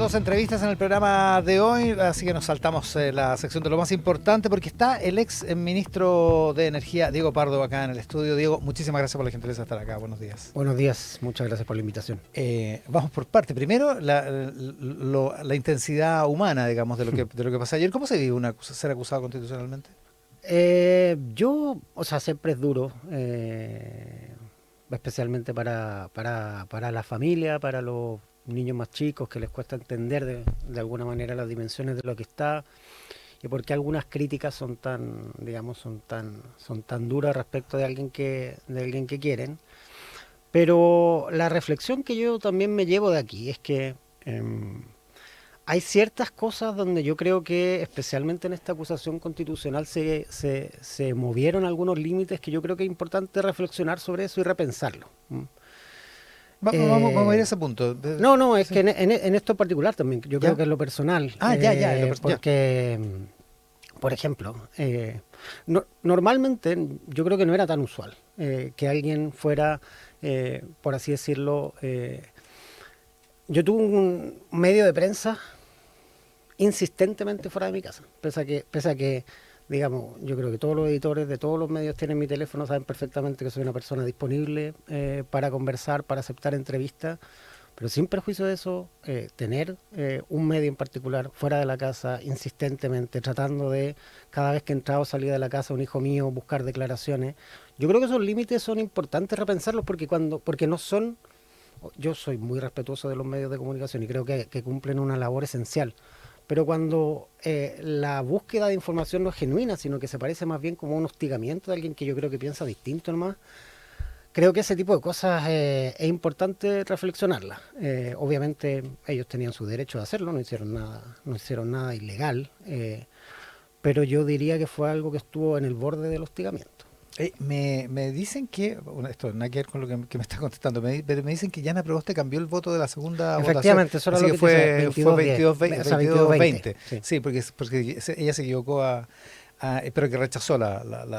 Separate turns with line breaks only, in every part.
dos entrevistas en el programa de hoy, así que nos saltamos la sección de lo más importante porque está el ex ministro de Energía, Diego Pardo, acá en el estudio. Diego, muchísimas gracias por la gentileza de estar acá. Buenos días.
Buenos días, muchas gracias por la invitación.
Vamos por parte. Primero, la intensidad humana, digamos, de lo que pasó ayer. ¿Cómo se vive ser acusado constitucionalmente?
Siempre es duro, especialmente para la familia, para los niños más chicos que les cuesta entender de alguna manera las dimensiones de lo que está y por qué algunas críticas son tan duras respecto de alguien que quieren. Pero la reflexión que yo también me llevo de aquí es que hay ciertas cosas donde yo creo que, especialmente en esta acusación constitucional, se movieron algunos límites que yo creo que es importante reflexionar sobre eso y repensarlo.
Vamos a ir a ese punto.
Es
sí.
que en esto en particular también, yo creo que es lo personal. Porque, por ejemplo, normalmente yo creo que no era tan usual que alguien fuera, por así decirlo, yo tuve un medio de prensa insistentemente fuera de mi casa, pese a que, digamos, yo creo que todos los editores de todos los medios tienen mi teléfono, saben perfectamente que soy una persona disponible para conversar, para aceptar entrevistas, pero sin perjuicio de eso, tener un medio en particular fuera de la casa insistentemente, tratando de, cada vez que entraba o salía de la casa un hijo mío, buscar declaraciones, yo creo que esos límites son importantes repensarlos porque no son. Yo soy muy respetuoso de los medios de comunicación y creo que cumplen una labor esencial. Pero cuando la búsqueda de información no es genuina, sino que se parece más bien como un hostigamiento de alguien que yo creo que piensa distinto nomás, creo que ese tipo de cosas es importante reflexionarlas. Obviamente ellos tenían su derecho de hacerlo, no hicieron nada ilegal, pero yo diría que fue algo que estuvo en el borde del hostigamiento.
Me dicen que, esto nada que ver con lo que me está contestando, pero me dicen que Yana Proboste cambió el voto de la segunda
Efectivamente,
votación.
eso era lo que
fue
22-20.
22-20.
Sí.
Sí, porque ella se equivocó pero que rechazó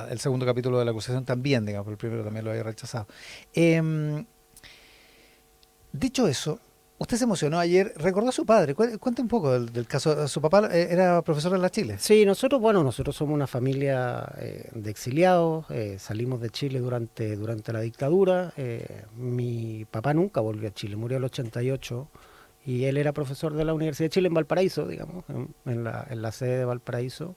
el segundo capítulo de la acusación también, digamos, pero el primero también lo había rechazado. Dicho eso, usted se emocionó ayer, recordó a su padre. Cuente un poco del caso. Su papá era profesor de la Chile.
Sí, nosotros somos una familia de exiliados, salimos de Chile durante la dictadura. Mi papá nunca volvió a Chile, murió en el 88 y él era profesor de la Universidad de Chile en Valparaíso, digamos, en la sede de Valparaíso.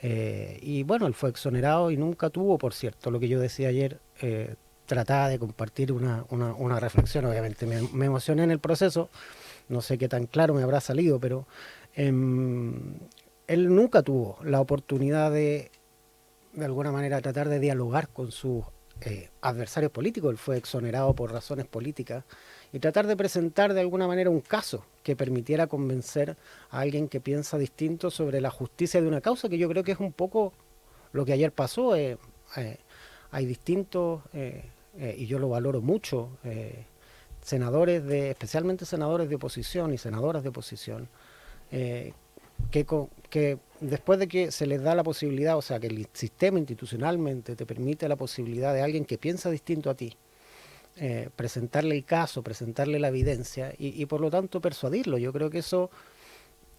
Y bueno, él fue exonerado y nunca tuvo, por cierto, lo que yo decía ayer, trataba de compartir una reflexión. Obviamente me emocioné en el proceso, no sé qué tan claro me habrá salido, pero él nunca tuvo la oportunidad de alguna manera, tratar de dialogar con sus adversarios políticos. Él fue exonerado por razones políticas y tratar de presentar de alguna manera un caso que permitiera convencer a alguien que piensa distinto sobre la justicia de una causa, que yo creo que es un poco lo que ayer pasó. Hay distintos, y yo lo valoro mucho, senadores especialmente senadores de oposición y senadoras de oposición, que después de que se les da la posibilidad, o sea, que el sistema institucionalmente te permite la posibilidad de alguien que piensa distinto a ti, presentarle el caso, presentarle la evidencia y por lo tanto persuadirlo. Yo creo que eso,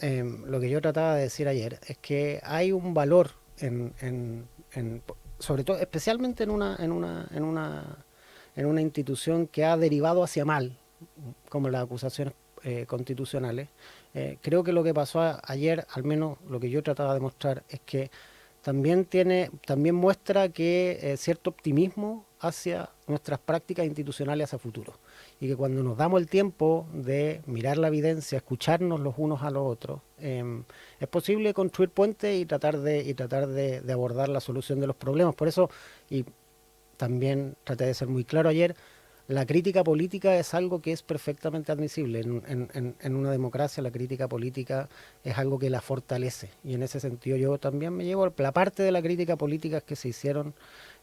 lo que yo trataba de decir ayer, es que hay un valor sobre todo, especialmente en una institución que ha derivado hacia mal, como las acusaciones constitucionales. Creo que lo que pasó ayer, al menos lo que yo trataba de mostrar, es que también muestra que cierto optimismo hacia nuestras prácticas institucionales hacia futuro, y que cuando nos damos el tiempo de mirar la evidencia, escucharnos los unos a los otros, es posible construir puentes y tratar de abordar la solución de los problemas. Por eso, y también traté de ser muy claro ayer, la crítica política es algo que es perfectamente admisible. En una democracia la crítica política es algo que la fortalece. Y en ese sentido yo también me llevo la parte de la crítica política que se hicieron,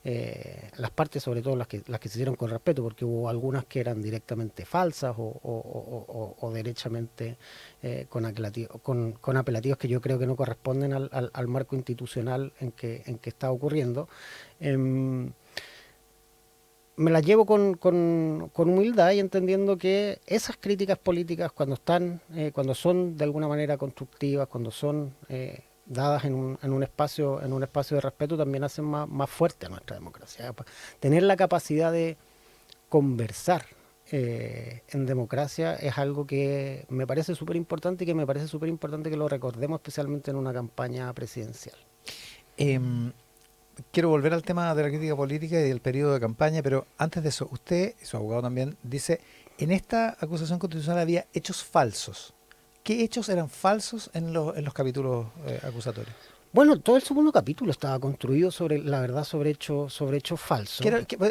las partes sobre todo las que se hicieron con respeto, porque hubo algunas que eran directamente falsas o derechamente con apelativos que yo creo que no corresponden al marco institucional en que está ocurriendo. me las llevo con humildad y entendiendo que esas críticas políticas cuando son de alguna manera constructivas, cuando son dadas en un espacio de respeto, también hacen más fuerte a nuestra democracia. Tener la capacidad de conversar en democracia es algo que me parece súper importante y que me parece súper importante que lo recordemos especialmente en una campaña presidencial.
Em, Quiero volver al tema de la crítica política y del periodo de campaña, pero antes de eso, usted, y su abogado también, dice, en esta acusación constitucional había hechos falsos. ¿Qué hechos eran falsos en los capítulos acusatorios?
Bueno, todo el segundo capítulo estaba construido sobre la verdad sobre hechos falsos.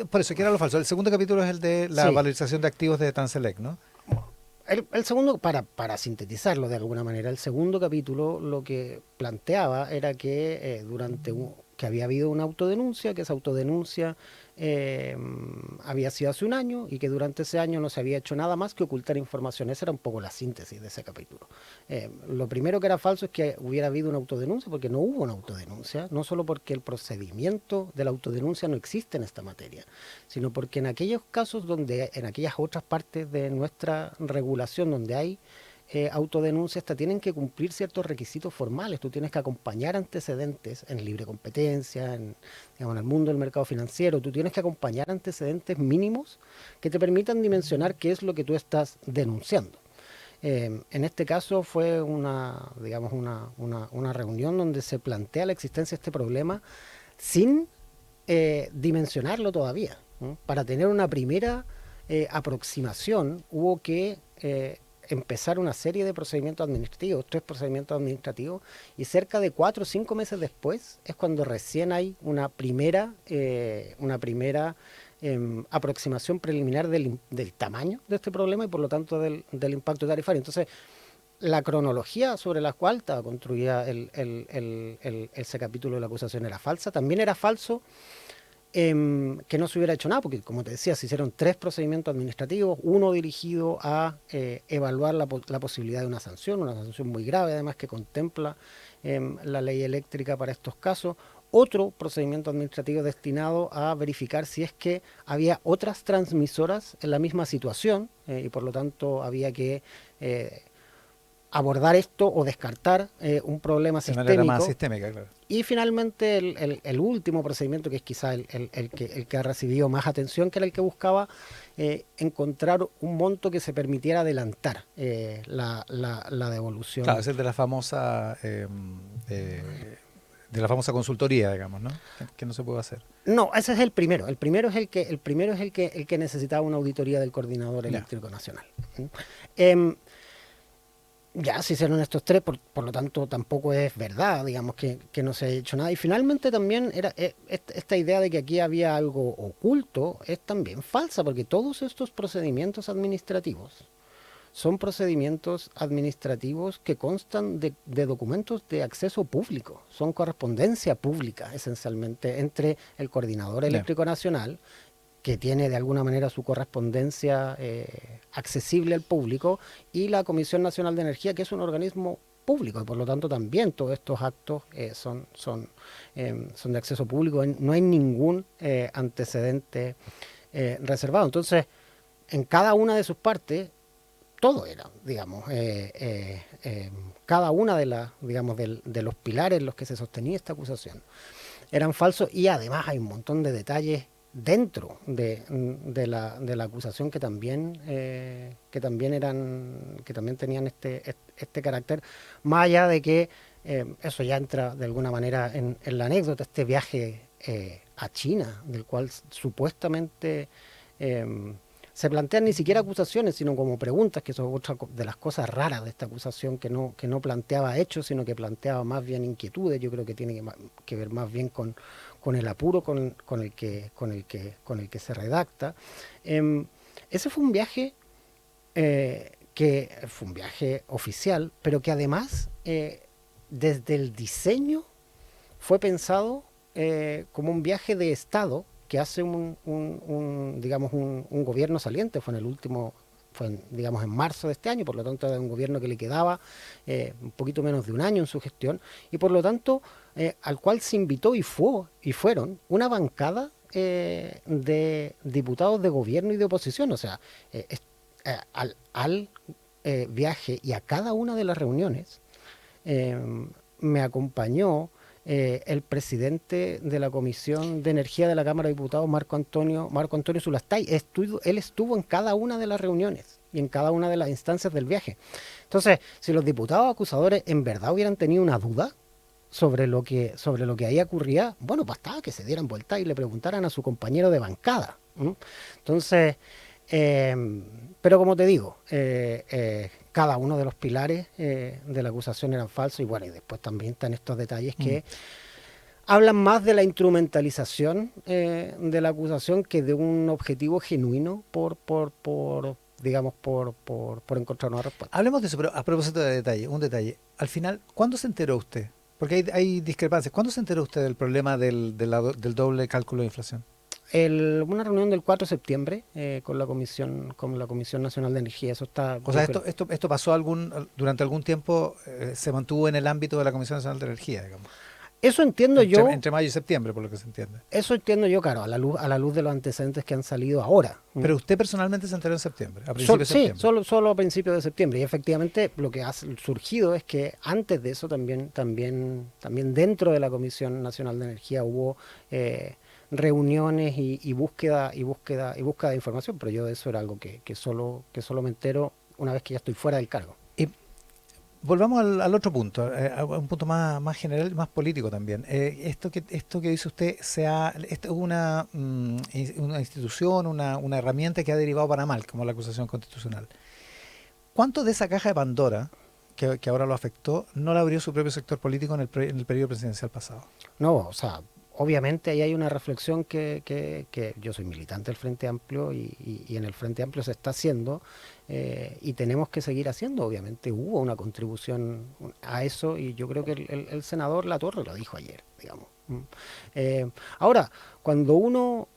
Por eso, ¿qué era lo falso? El segundo capítulo es el de la
Sí,
valorización de activos de Tanselec, ¿no?
el segundo, para sintetizarlo de alguna manera, el segundo capítulo lo que planteaba era que que había habido una autodenuncia, que esa autodenuncia había sido hace un año y que durante ese año no se había hecho nada más que ocultar información. Esa era un poco la síntesis de ese capítulo. Lo primero que era falso es que hubiera habido una autodenuncia, porque no hubo una autodenuncia, no solo porque el procedimiento de la autodenuncia no existe en esta materia, sino porque en aquellos casos en aquellas otras partes de nuestra regulación donde hay autodenuncias, hasta tienen que cumplir ciertos requisitos formales. Tú tienes que acompañar antecedentes en libre competencia, digamos, en el mundo del mercado financiero. Tú tienes que acompañar antecedentes mínimos que te permitan dimensionar qué es lo que tú estás denunciando. En este caso fue digamos, una reunión donde se plantea la existencia de este problema sin dimensionarlo todavía, ¿no? Para tener una primera aproximación hubo que empezar una serie de procedimientos administrativos, 3 procedimientos administrativos, y cerca de 4 o 5 meses después es cuando recién hay una primera aproximación preliminar del tamaño de este problema y por lo tanto del impacto tarifario. Entonces, la cronología sobre la cual estaba construida ese capítulo de la acusación era falsa. También era falso que no se hubiera hecho nada, porque como te decía, se hicieron 3 procedimientos administrativos, uno dirigido a evaluar la posibilidad de una sanción muy grave además que contempla la ley eléctrica para estos casos, otro procedimiento administrativo destinado a verificar si es que había otras transmisoras en la misma situación y por lo tanto había que abordar esto o descartar un problema
De manera más
sistémico.
sistémica, claro.
Y finalmente el último procedimiento, que es quizá el que ha recibido más atención, que era el que buscaba encontrar un monto que se permitiera adelantar la devolución.
Claro, es el de la famosa consultoría, digamos, ¿no? Que no se puede hacer.
No, ese es el primero. El primero es el que necesitaba una auditoría del Coordinador Eléctrico Nacional. Ya se hicieron estos 3, por lo tanto tampoco es verdad, digamos, que no se ha hecho nada. Y finalmente también esta idea de que aquí había algo oculto es también falsa, porque todos estos procedimientos administrativos son procedimientos administrativos que constan de documentos de acceso público, son correspondencia pública esencialmente entre el Coordinador Eléctrico Nacional, que tiene de alguna manera su correspondencia accesible al público, y la Comisión Nacional de Energía, que es un organismo público, y por lo tanto también todos estos actos son de acceso público, no hay ningún antecedente reservado. Entonces, en cada una de sus partes, todo era, digamos, cada una digamos, de los pilares en los que se sostenía esta acusación eran falsos, y además hay un montón de detalles dentro de la acusación que también tenían este carácter, más allá de que eso ya entra de alguna manera en la anécdota, este viaje a China, del cual supuestamente se plantean ni siquiera acusaciones, sino como preguntas, que eso es otra de las cosas raras de esta acusación, que no planteaba hechos, sino que planteaba más bien inquietudes. Yo creo que tiene que ver más bien con el apuro con el que se redacta. Ese fue un viaje que fue un viaje oficial, pero que además desde el diseño fue pensado como un viaje de Estado que hace digamos un gobierno saliente. Digamos en marzo de este año, por lo tanto era un gobierno que le quedaba un poquito menos de un año en su gestión, y por lo tanto al cual se invitó y fueron una bancada de diputados de gobierno y de oposición. O sea, al viaje y a cada una de las reuniones eh, me acompañó el presidente de la Comisión de Energía de la Cámara de Diputados, Marco Antonio Zulastay. Él estuvo en cada una de las reuniones y en cada una de las instancias del viaje. Entonces, si los diputados acusadores en verdad hubieran tenido una duda sobre lo que ahí ocurría, bueno, bastaba que se dieran vuelta y le preguntaran a su compañero de bancada. Entonces, pero como te digo, cada uno de los pilares de la acusación eran falsos, y bueno, y después también están estos detalles que hablan más de la instrumentalización de la acusación que de un objetivo genuino digamos, por encontrar una respuesta.
Hablemos de eso, pero a propósito de detalle, un detalle. Al final, ¿cuándo se enteró usted? Porque hay discrepancias. ¿Cuándo se enteró usted del problema del doble cálculo de inflación?
Una reunión del 4 de septiembre con la Comisión Nacional de Energía. Eso está.
O sea, esto pasó durante algún tiempo, se mantuvo en el ámbito de la Comisión Nacional de Energía, digamos.
Eso entiendo yo.
Entre mayo y septiembre, por lo que se entiende.
Eso entiendo yo, claro, a la luz de los antecedentes que han salido ahora.
Pero usted personalmente se enteró en septiembre, a principios de septiembre.
Sí, solo a principios de septiembre. Y efectivamente lo que ha surgido es que antes de eso también dentro de la Comisión Nacional de Energía hubo reuniones y búsqueda de información, pero yo de eso era algo que solo me entero una vez que ya estoy fuera del cargo.
Y volvamos al otro punto, a un punto más general y más político también. Esto que dice usted, esto es una institución, una herramienta que ha derivado para mal, como la acusación constitucional. ¿Cuánto de esa caja de Pandora, que ahora lo afectó, no la abrió su propio sector político en el periodo presidencial pasado?
No, o sea, obviamente ahí hay una reflexión que yo soy militante del Frente Amplio y en el Frente Amplio se está haciendo y tenemos que seguir haciendo. Obviamente hubo una contribución a eso y yo creo que el senador Latorre lo dijo ayer, digamos. Ahora, cuando uno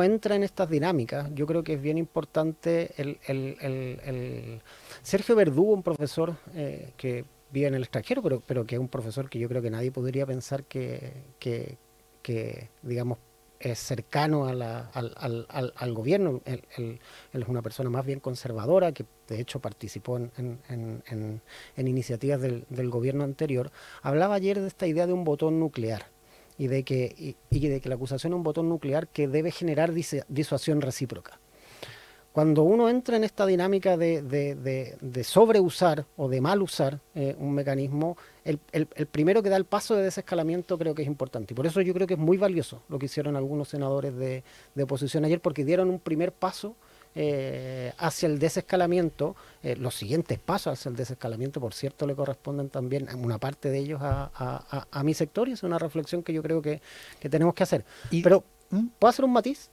entra en estas dinámicas, yo creo que es bien importante el Sergio Verdugo, un profesor que vive en el extranjero, pero que es un profesor que yo creo que nadie podría pensar que digamos, es cercano al gobierno. Él es una persona más bien conservadora, que de hecho participó en iniciativas del gobierno anterior. Hablaba ayer de esta idea de un botón nuclear y de que la acusación es un botón nuclear que debe generar disuasión recíproca. Cuando uno entra en esta dinámica de sobreusar o de mal usar un mecanismo, el primero que da el paso de desescalamiento creo que es importante. Y por eso yo creo que es muy valioso lo que hicieron algunos senadores de oposición ayer, porque dieron un primer paso hacia el desescalamiento. Los siguientes pasos hacia el desescalamiento, por cierto, le corresponden también una parte de ellos a mi sector, y es una reflexión que yo creo que tenemos que hacer. Pero, ¿puedo hacer un matiz?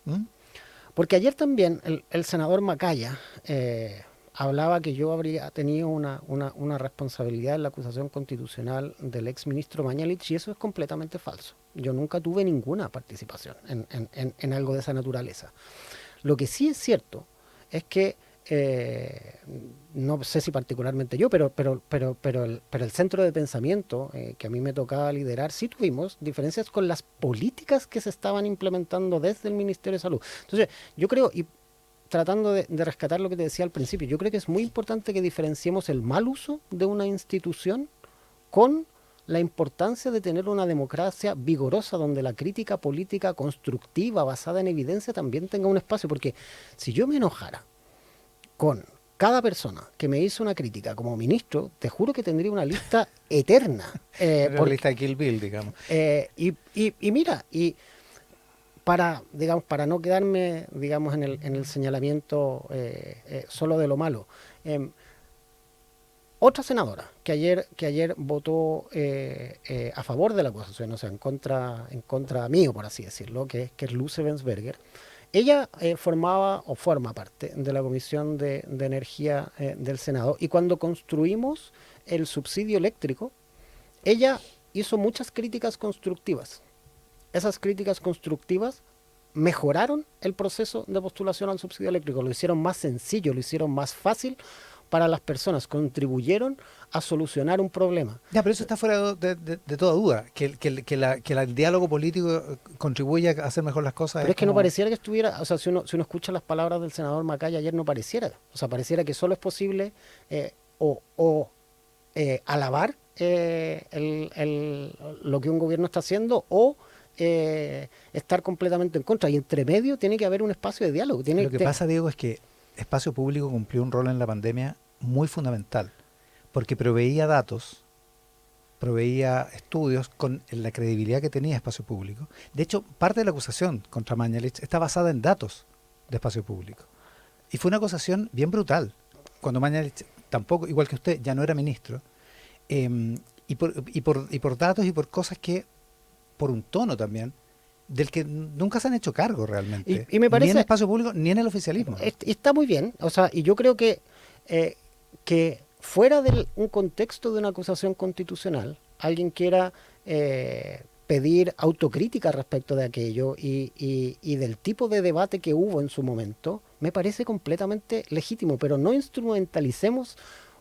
Porque ayer también el senador Macaya hablaba que yo habría tenido una responsabilidad en la acusación constitucional del exministro Mañalich, y eso es completamente falso. Yo nunca tuve ninguna participación en algo de esa naturaleza. Lo que sí es cierto es que no sé si particularmente yo, pero el centro de pensamiento que a mí me tocaba liderar, sí tuvimos diferencias con las políticas que se estaban implementando desde el Ministerio de Salud. Entonces, yo creo, y tratando de rescatar lo que te decía al principio, yo creo que es muy importante que diferenciemos el mal uso de una institución con la importancia de tener una democracia vigorosa, donde la crítica política constructiva, basada en evidencia, también tenga un espacio. Porque si yo me enojara con cada persona que me hizo una crítica como ministro, te juro que tendría una lista eterna.
Una lista de Kill Bill, digamos.
Y mira, y para no quedarme, digamos, en el señalamiento solo de lo malo, otra senadora que ayer votó a favor de la acusación, o sea, en contra mío, por así decirlo, que es Luce Bensberger. Ella forma parte de la Comisión de Energía del Senado, y cuando construimos el subsidio eléctrico, ella hizo muchas críticas constructivas. Esas críticas constructivas mejoraron el proceso de postulación al subsidio eléctrico, lo hicieron más sencillo, lo hicieron más fácil, para las personas, contribuyeron a solucionar un problema.
Ya, pero eso está fuera de toda duda, que el diálogo político contribuye a hacer mejor las cosas.
Pero es que no pareciera que estuviera, o sea, si uno escucha las palabras del senador Macaya ayer, no pareciera. O sea, pareciera que solo es posible alabar lo que un gobierno está haciendo o estar completamente en contra. Y entre medio tiene que haber un espacio de diálogo.
Lo que pasa, Diego, es que Espacio Público cumplió un rol en la pandemia muy fundamental, porque proveía datos, proveía estudios con la credibilidad que tenía Espacio Público. De hecho, parte de la acusación contra Mañalich está basada en datos de Espacio Público. Y fue una acusación bien brutal, cuando Mañalich tampoco, igual que usted, ya no era ministro, y por datos y por cosas que, por un tono también, del que nunca se han hecho cargo realmente.
Y me parece,
ni en el Espacio Público, ni en el oficialismo.
Está muy bien, o sea, y yo creo que fuera de un contexto de una acusación constitucional, alguien quiera pedir autocrítica respecto de aquello y del tipo de debate que hubo en su momento, me parece completamente legítimo, pero no instrumentalicemos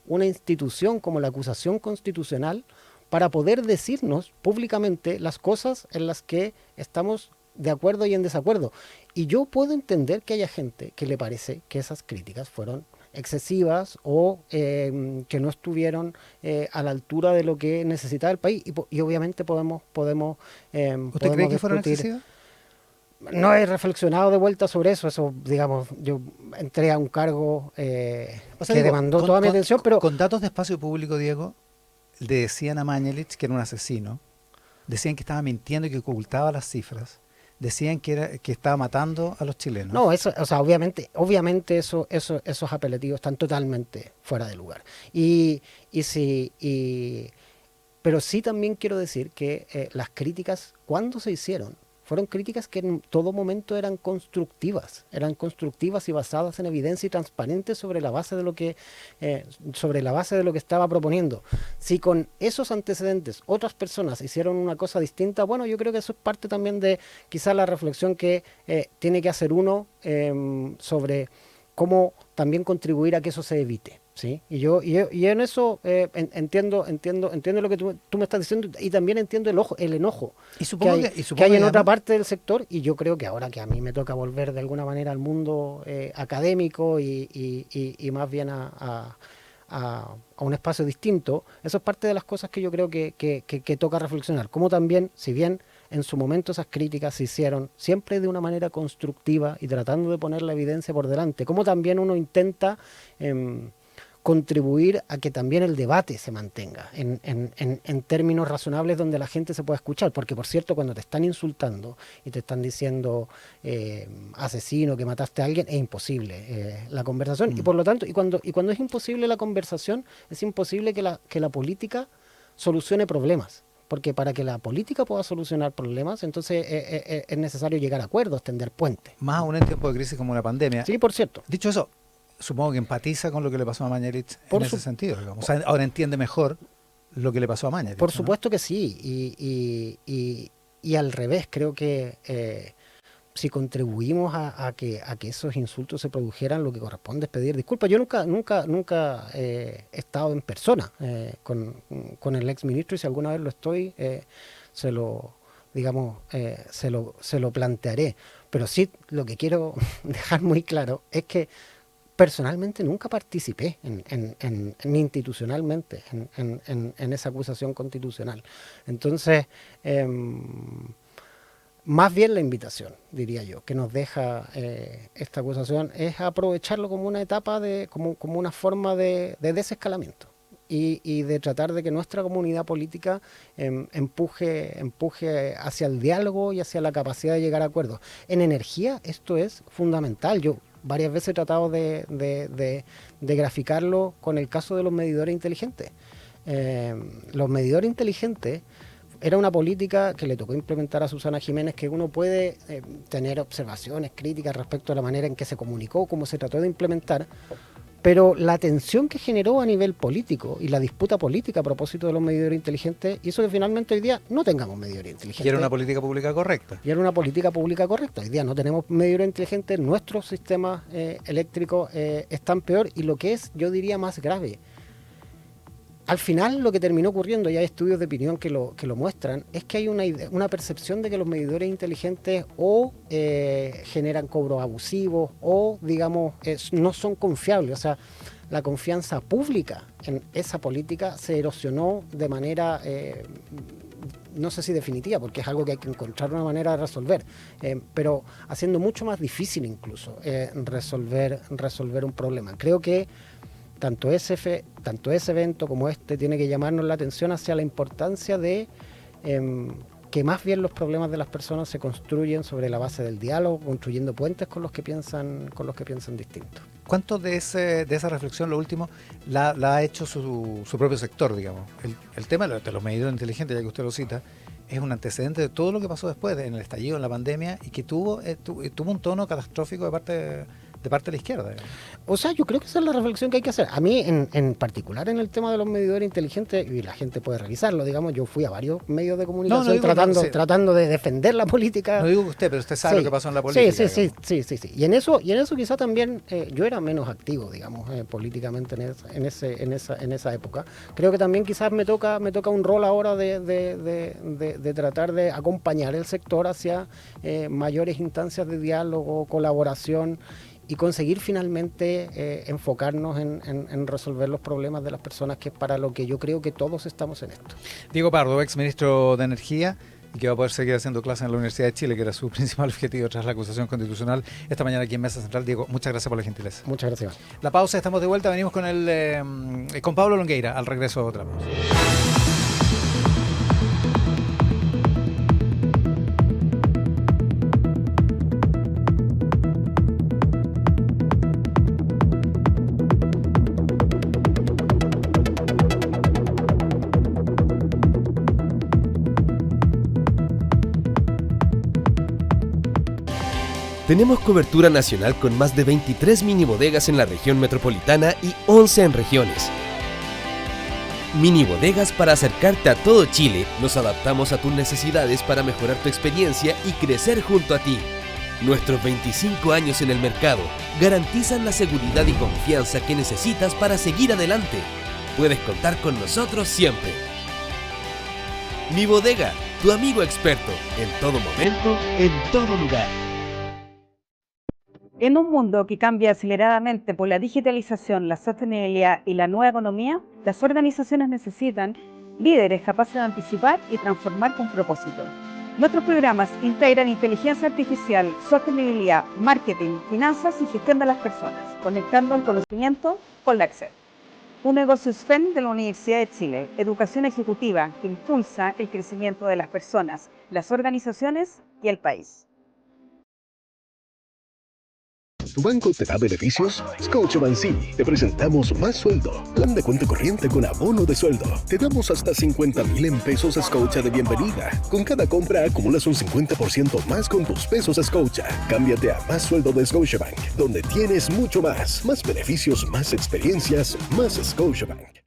una institución como la acusación constitucional para poder decirnos públicamente las cosas en las que estamos de acuerdo y en desacuerdo. Y yo puedo entender que haya gente que le parece que esas críticas fueron excesivas o que no estuvieron a la altura de lo que necesitaba el país. Y obviamente podemos
¿Usted cree que fueron excesivas?
No he reflexionado de vuelta sobre eso, digamos, yo entré a un cargo que demandó toda mi atención, pero...
Con datos de Espacio Público, Diego, le decían a Mañalich que era un asesino, decían que estaba mintiendo y que ocultaba las cifras, decían que estaba matando a los chilenos.
No, eso, o sea, obviamente esos apelativos están totalmente fuera de lugar. Pero sí también quiero decir que las críticas, cuando se hicieron, fueron críticas que en todo momento eran constructivas y basadas en evidencia y transparentes sobre la base de lo que estaba proponiendo. Si con esos antecedentes otras personas hicieron una cosa distinta, bueno, yo creo que eso es parte también de quizá la reflexión que tiene que hacer uno sobre cómo también contribuir a que eso se evite. Sí, y en eso entiendo lo que tú me estás diciendo y también entiendo el enojo que hay en otra parte del sector, y yo creo que ahora que a mí me toca volver de alguna manera al mundo académico y más bien a un espacio distinto, eso es parte de las cosas que yo creo que toca reflexionar, como también, si bien en su momento esas críticas se hicieron siempre de una manera constructiva y tratando de poner la evidencia por delante, como también uno intenta contribuir a que también el debate se mantenga en términos razonables donde la gente se pueda escuchar, porque por cierto, cuando te están insultando y te están diciendo asesino, que mataste a alguien, es imposible la conversación, y por lo tanto, y cuando es imposible la conversación, es imposible que la política solucione problemas, porque para que la política pueda solucionar problemas, entonces es necesario llegar a acuerdos, tender puentes.
Más aún en tiempos de crisis como la pandemia.
Sí, por cierto.
Dicho eso, supongo que empatiza con lo que le pasó a Mañalich en ese sentido, digamos. O sea, ahora entiende mejor lo que le pasó a Mañalich.
Por supuesto que sí, y al revés, creo que si contribuimos a que esos insultos se produjeran, lo que corresponde es pedir disculpas. Yo nunca he estado en persona con el ex ministro, y si alguna vez lo estoy, se lo plantearé. Pero sí, lo que quiero dejar muy claro es que personalmente nunca participé ni institucionalmente en esa acusación constitucional. Entonces, más bien la invitación, diría yo, que nos deja esta acusación es aprovecharlo como una etapa, como una forma de desescalamiento y de tratar de que nuestra comunidad política empuje hacia el diálogo y hacia la capacidad de llegar a acuerdos. En energía esto es fundamental. Yo varias veces he tratado de graficarlo con el caso de los medidores inteligentes. Los medidores inteligentes era una política que le tocó implementar a Susana Jiménez, que uno puede tener observaciones, críticas respecto a la manera en que se comunicó, cómo se trató de implementar, Pero la tensión que generó a nivel político y la disputa política a propósito de los medidores inteligentes hizo que finalmente hoy día no tengamos medidores inteligentes.
Y era una política pública correcta.
Y era una política pública correcta. Hoy día no tenemos medidores inteligentes, nuestros sistemas eléctricos están peor, y lo que es, yo diría, más grave. Al final lo que terminó ocurriendo, y hay estudios de opinión que lo muestran, es que hay una percepción de que los medidores inteligentes o generan cobros abusivos o, digamos, no son confiables. O sea, la confianza pública en esa política se erosionó de manera, no sé si definitiva, porque es algo que hay que encontrar una manera de resolver, pero haciendo mucho más difícil incluso resolver un problema. Creo que tanto ese evento como este tiene que llamarnos la atención hacia la importancia de que más bien los problemas de las personas se construyen sobre la base del diálogo, construyendo puentes con los que piensan distinto.
¿Cuánto de esa reflexión, lo último, la ha hecho su propio sector, digamos? El tema de los medidores inteligentes, ya que usted lo cita, es un antecedente de todo lo que pasó después, en el estallido, en la pandemia, y que tuvo un tono catastrófico de parte de la izquierda, digamos.
O sea, yo creo que esa es la reflexión que hay que hacer. A mí, en particular, en el tema de los medidores inteligentes, y la gente puede revisarlo, digamos, yo fui a varios medios de comunicación tratando de defender la política.
No digo que usted, pero usted sabe lo que pasó en la política.
Sí. Y en eso quizá también yo era menos activo, digamos, políticamente en esa época. Creo que también quizás me toca un rol ahora de tratar de acompañar el sector hacia mayores instancias de diálogo, colaboración, y conseguir finalmente enfocarnos en resolver los problemas de las personas, que es para lo que yo creo que todos estamos en esto.
Diego Pardo, ex ministro de Energía, y que va a poder seguir haciendo clases en la Universidad de Chile, que era su principal objetivo tras la acusación constitucional, esta mañana aquí en Mesa Central. Diego, muchas gracias por la gentileza.
Muchas gracias.
La pausa, estamos de vuelta, venimos con Pablo Longueira, al regreso de otra pausa.
Tenemos cobertura nacional con más de 23 mini bodegas en la región metropolitana y 11 en regiones. Mini bodegas para acercarte a todo Chile. Nos adaptamos a tus necesidades para mejorar tu experiencia y crecer junto a ti. Nuestros 25 años en el mercado garantizan la seguridad y confianza que necesitas para seguir adelante. Puedes contar con nosotros siempre. Mi Bodega, tu amigo experto, en todo momento, en todo lugar.
En un mundo que cambia aceleradamente por la digitalización, la sostenibilidad y la nueva economía, las organizaciones necesitan líderes capaces de anticipar y transformar con propósito. Nuestros programas integran inteligencia artificial, sostenibilidad, marketing, finanzas y gestión de las personas, conectando el conocimiento con la acción. Un negocio SFEN de la Universidad de Chile, educación ejecutiva que impulsa el crecimiento de las personas, las organizaciones y el país.
¿Tu banco te da beneficios? Scotiabank sí. Te presentamos Más Sueldo, plan de cuenta corriente con abono de sueldo. Te damos hasta 50,000 en pesos Scotia de bienvenida. Con cada compra acumulas un 50% más con tus pesos Scotia. Cámbiate a Más Sueldo de Scotiabank, donde tienes mucho más. Más beneficios, más experiencias, más Scotiabank.